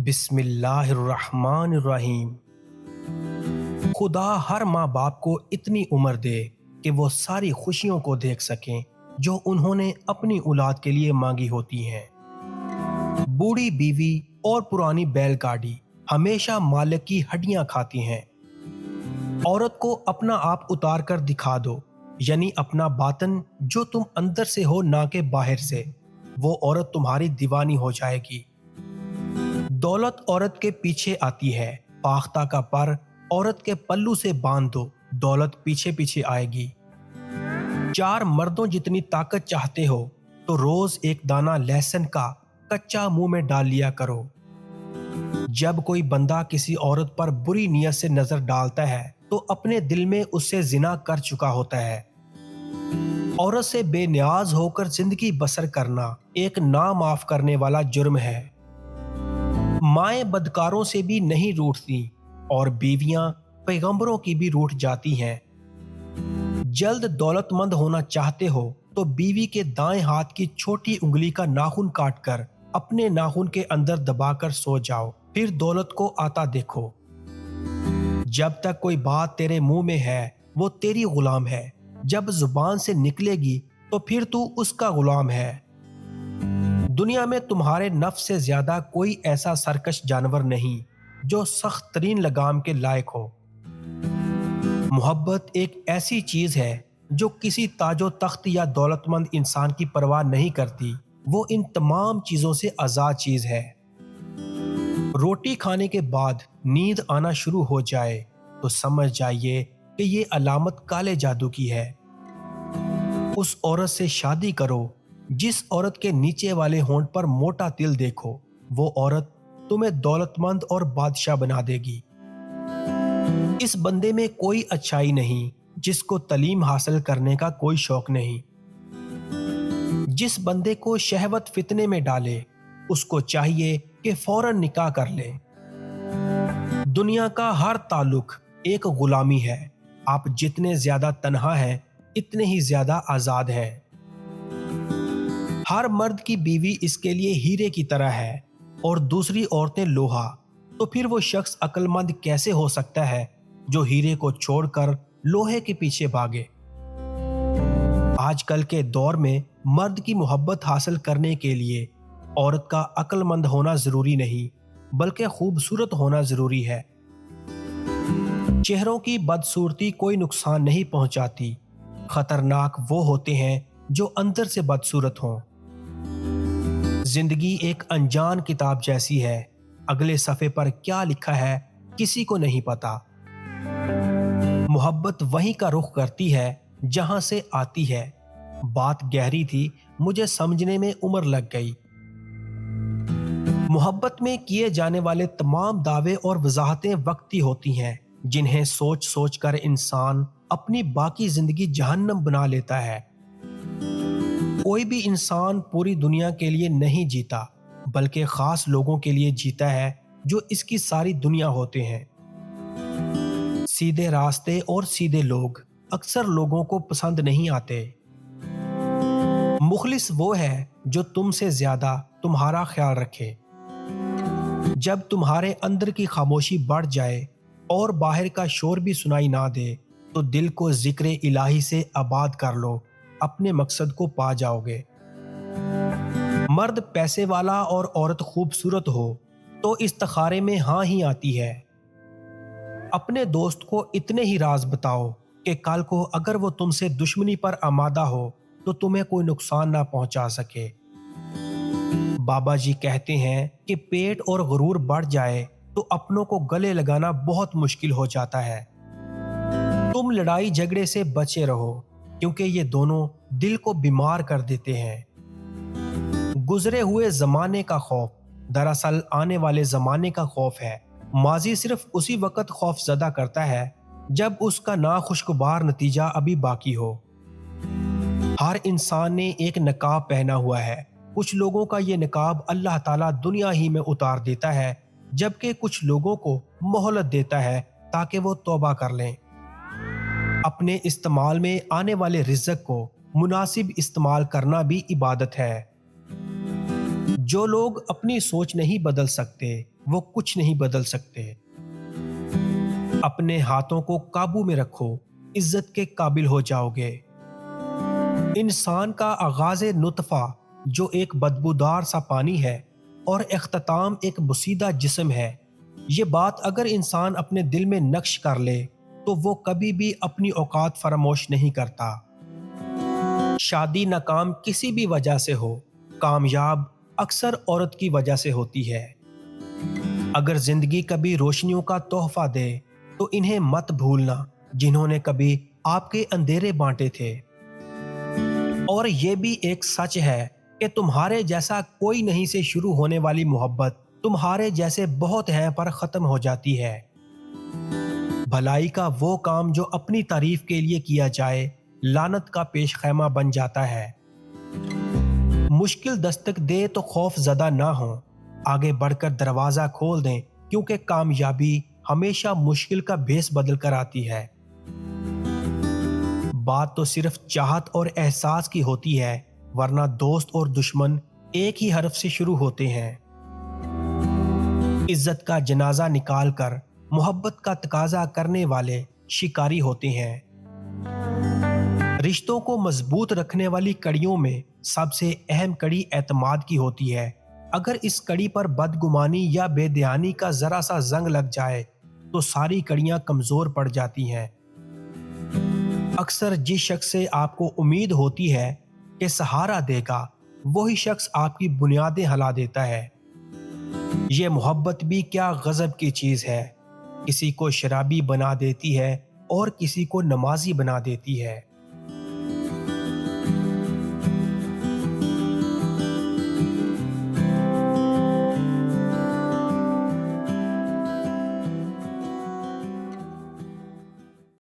بسم اللہ الرحمن الرحیم۔ خدا ہر ماں باپ کو اتنی عمر دے کہ وہ ساری خوشیوں کو دیکھ سکیں جو انہوں نے اپنی اولاد کے لیے مانگی ہوتی ہیں۔ بوڑھی بیوی اور پرانی بیل گاڑی ہمیشہ مالک کی ہڈیاں کھاتی ہیں۔ عورت کو اپنا آپ اتار کر دکھا دو، یعنی اپنا باطن جو تم اندر سے ہو نہ کہ باہر سے، وہ عورت تمہاری دیوانی ہو جائے گی۔ دولت عورت کے پیچھے آتی ہے، فاختہ کا پر عورت کے پلو سے باندھ دو، دولت پیچھے پیچھے آئے گی۔ چار مردوں جتنی طاقت چاہتے ہو تو روز ایک دانہ لہسن کا کچا منہ میں ڈال لیا کرو۔ جب کوئی بندہ کسی عورت پر بری نیت سے نظر ڈالتا ہے تو اپنے دل میں اس سے زنا کر چکا ہوتا ہے۔ عورت سے بے نیاز ہو کر زندگی بسر کرنا ایک نامعاف کرنے والا جرم ہے۔ مائیں بدکاروں سے بھی نہیں روٹھتی اور بیویاں پیغمبروں کی بھی روٹھ جاتی ہیں۔ جلد دولت مند ہونا چاہتے ہو تو بیوی کے دائیں ہاتھ کی چھوٹی انگلی کا ناخن کاٹ کر اپنے ناخن کے اندر دبا کر سو جاؤ، پھر دولت کو آتا دیکھو۔ جب تک کوئی بات تیرے منہ میں ہے وہ تیری غلام ہے، جب زبان سے نکلے گی تو پھر تو اس کا غلام ہے۔ دنیا میں تمہارے نفس سے زیادہ کوئی ایسا سرکش جانور نہیں جو سخت ترین لگام کے لائق ہو۔ محبت ایک ایسی چیز ہے جو کسی تاج و تخت یا دولت مند انسان کی پرواہ نہیں کرتی، وہ ان تمام چیزوں سے آزاد چیز ہے۔ روٹی کھانے کے بعد نیند آنا شروع ہو جائے تو سمجھ جائیے کہ یہ علامت کالے جادو کی ہے۔ اس عورت سے شادی کرو جس عورت کے نیچے والے ہونٹ پر موٹا تل دیکھو، وہ عورت تمہیں دولت مند اور بادشاہ بنا دے گی۔ اس بندے میں کوئی اچھائی نہیں جس کو تعلیم حاصل کرنے کا کوئی شوق نہیں۔ جس بندے کو شہوت فتنے میں ڈالے اس کو چاہیے کہ فوراً نکاح کر لے۔ دنیا کا ہر تعلق ایک غلامی ہے، آپ جتنے زیادہ تنہا ہیں اتنے ہی زیادہ آزاد ہیں۔ ہر مرد کی بیوی اس کے لیے ہیرے کی طرح ہے اور دوسری عورتیں لوہا، تو پھر وہ شخص عقل مند کیسے ہو سکتا ہے جو ہیرے کو چھوڑ کر لوہے کے پیچھے بھاگے؟ آج کل کے دور میں مرد کی محبت حاصل کرنے کے لیے عورت کا عقل مند ہونا ضروری نہیں بلکہ خوبصورت ہونا ضروری ہے۔ چہروں کی بدصورتی کوئی نقصان نہیں پہنچاتی، خطرناک وہ ہوتے ہیں جو اندر سے بدصورت ہوں۔ زندگی ایک انجان کتاب جیسی ہے، اگلے صفحے پر کیا لکھا ہے کسی کو نہیں پتا۔ محبت وہیں کا رخ کرتی ہے جہاں سے آتی ہے۔ بات گہری تھی، مجھے سمجھنے میں عمر لگ گئی۔ محبت میں کیے جانے والے تمام دعوے اور وضاحتیں وقتی ہوتی ہیں جنہیں سوچ سوچ کر انسان اپنی باقی زندگی جہنم بنا لیتا ہے۔ کوئی بھی انسان پوری دنیا کے لیے نہیں جیتا بلکہ خاص لوگوں کے لیے جیتا ہے جو اس کی ساری دنیا ہوتے ہیں۔ سیدھے راستے اور سیدھے لوگ اکثر لوگوں کو پسند نہیں آتے۔ مخلص وہ ہے جو تم سے زیادہ تمہارا خیال رکھے۔ جب تمہارے اندر کی خاموشی بڑھ جائے اور باہر کا شور بھی سنائی نہ دے تو دل کو ذکر الہی سے آباد کر لو، اپنے مقصد کو پا جاؤ گے۔ مرد پیسے والا اور عورت خوبصورت ہو تو استخارے میں ہاں ہی آتی ہے۔ اپنے دوست کو اتنے ہی راز بتاؤ کہ کل کو اگر وہ تم سے دشمنی پر آمادہ ہو تو تمہیں کوئی نقصان نہ پہنچا سکے۔ بابا جی کہتے ہیں کہ پیٹ اور غرور بڑھ جائے تو اپنوں کو گلے لگانا بہت مشکل ہو جاتا ہے۔ تم لڑائی جھگڑے سے بچے رہو کیونکہ یہ دونوں دل کو بیمار کر دیتے ہیں۔ گزرے ہوئے زمانے کا خوف دراصل آنے والے زمانے کا خوف ہے۔ ماضی صرف اسی وقت خوف زدہ کرتا ہے جب اس کا ناخوشگوار نتیجہ ابھی باقی ہو۔ ہر انسان نے ایک نقاب پہنا ہوا ہے، کچھ لوگوں کا یہ نقاب اللہ تعالیٰ دنیا ہی میں اتار دیتا ہے جبکہ کچھ لوگوں کو مہلت دیتا ہے تاکہ وہ توبہ کر لیں۔ اپنے استعمال میں آنے والے رزق کو مناسب استعمال کرنا بھی عبادت ہے۔ جو لوگ اپنی سوچ نہیں بدل سکتے وہ کچھ نہیں بدل سکتے۔ اپنے ہاتھوں کو قابو میں رکھو، عزت کے قابل ہو جاؤ گے۔ انسان کا آغاز نطفہ جو ایک بدبودار سا پانی ہے اور اختتام ایک بسیدہ جسم ہے، یہ بات اگر انسان اپنے دل میں نقش کر لے تو وہ کبھی بھی اپنی اوقات فراموش نہیں کرتا۔ شادی ناکام کسی بھی وجہ سے ہو، کامیاب اکثر عورت کی وجہ سے ہوتی ہے۔ اگر زندگی کبھی روشنیوں کا تحفہ دے تو انہیں مت بھولنا جنہوں نے کبھی آپ کے اندھیرے بانٹے تھے۔ اور یہ بھی ایک سچ ہے کہ تمہارے جیسا کوئی نہیں سے شروع ہونے والی محبت تمہارے جیسے بہت ہیں پر ختم ہو جاتی ہے۔ بھلائی کا وہ کام جو اپنی تعریف کے لیے کیا جائے لعنت کا پیش خیمہ بن جاتا ہے۔ مشکل دستک دے تو خوف زدہ نہ ہو، آگے بڑھ کر دروازہ کھول دیں، کیونکہ کامیابی ہمیشہ مشکل کا بھیس بدل کر آتی ہے۔ بات تو صرف چاہت اور احساس کی ہوتی ہے، ورنہ دوست اور دشمن ایک ہی حرف سے شروع ہوتے ہیں۔ عزت کا جنازہ نکال کر محبت کا تقاضا کرنے والے شکاری ہوتے ہیں۔ رشتوں کو مضبوط رکھنے والی کڑیوں میں سب سے اہم کڑی اعتماد کی ہوتی ہے۔ اگر اس کڑی پر بدگمانی یا بے دھیانی کا ذرا سا زنگ لگ جائے تو ساری کڑیاں کمزور پڑ جاتی ہیں۔ اکثر جس شخص سے آپ کو امید ہوتی ہے کہ سہارا دے گا، وہی شخص آپ کی بنیادیں ہلا دیتا ہے۔ یہ محبت بھی کیا غضب کی چیز ہے، کسی کو شرابی بنا دیتی ہے اور کسی کو نمازی بنا دیتی ہے۔